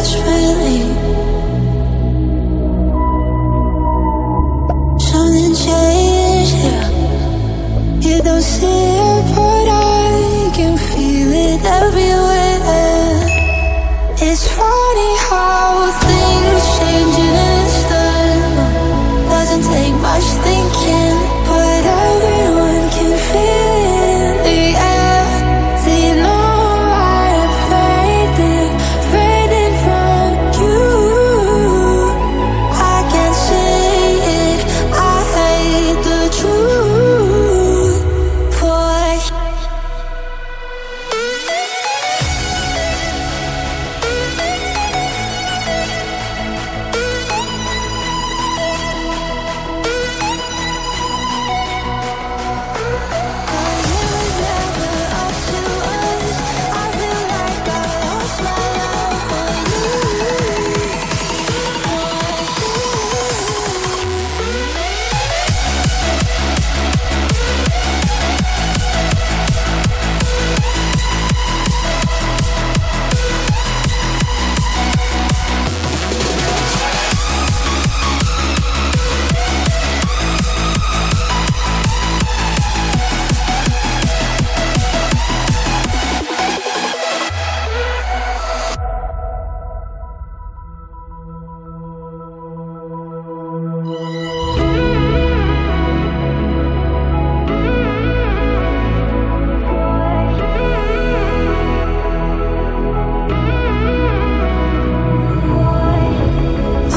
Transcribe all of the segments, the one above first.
desperately. Something changed here. You don't see it, but I can feel it everywhere. It's funny how things change in an instant. Doesn't take much thinking, but everyone can feel the air. Do you know I'm fading from you? I can't say it, I hate the truth, boy.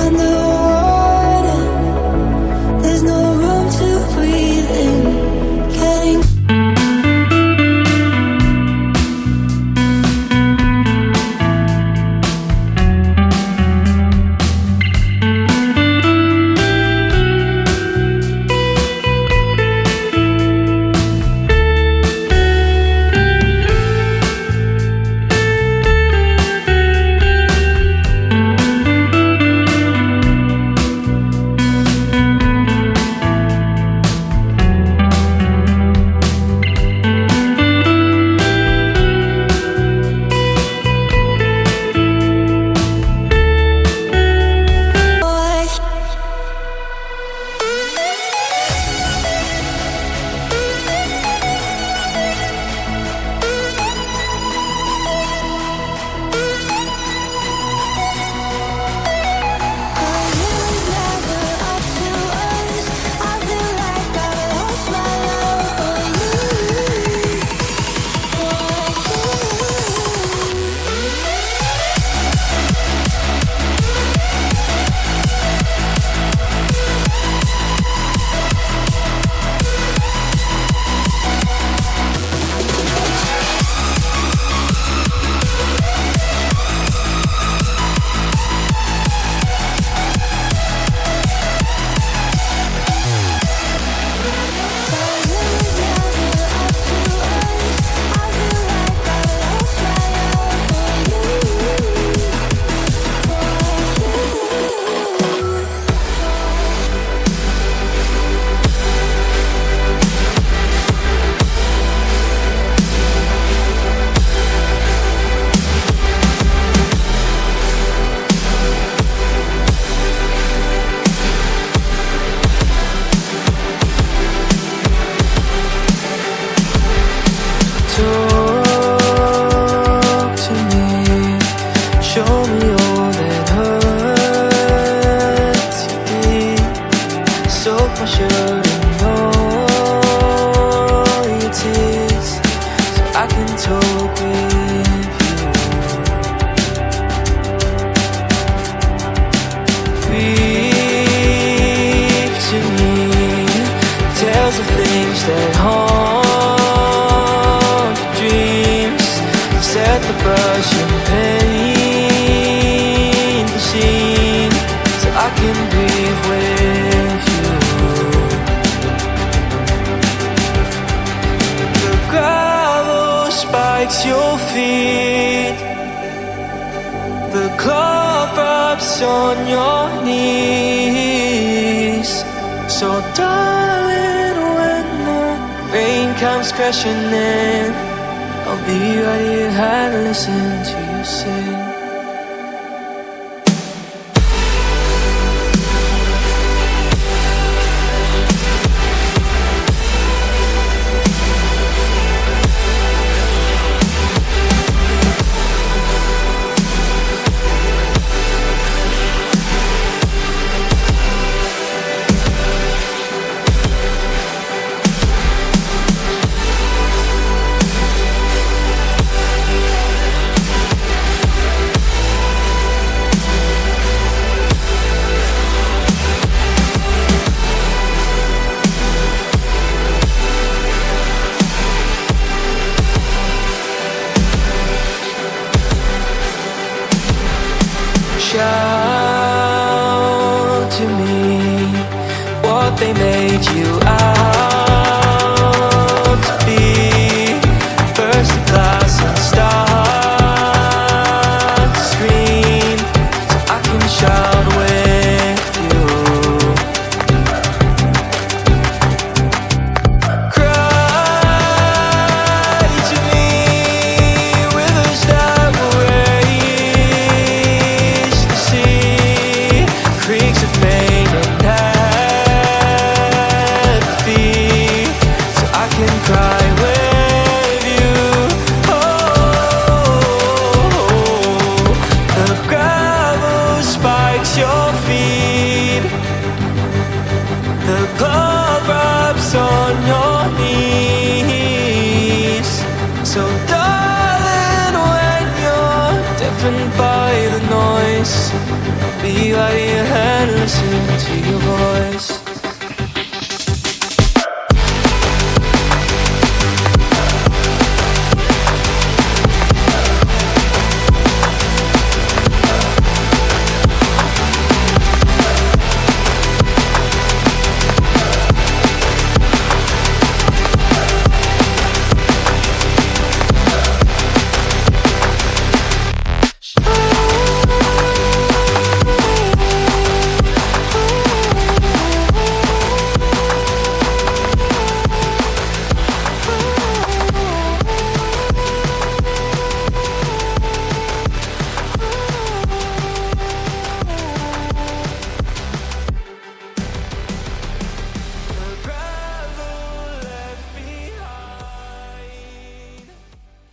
Underwater, there's no room to breathe in. Getting talk to me, show me all that hurts you deep. Soak my shirt in all your tears, so I can talk with you. Weave to me tales of things that haunt your dreams. Set the brush and paint the scene, so I can breathe with you. The gravel spikes your feet, the cloth wraps on your knees. So darling, when the rain comes crashing in, I'll be right here and listen to you sing. driven by the noise. Be by your hand, listen to your voice.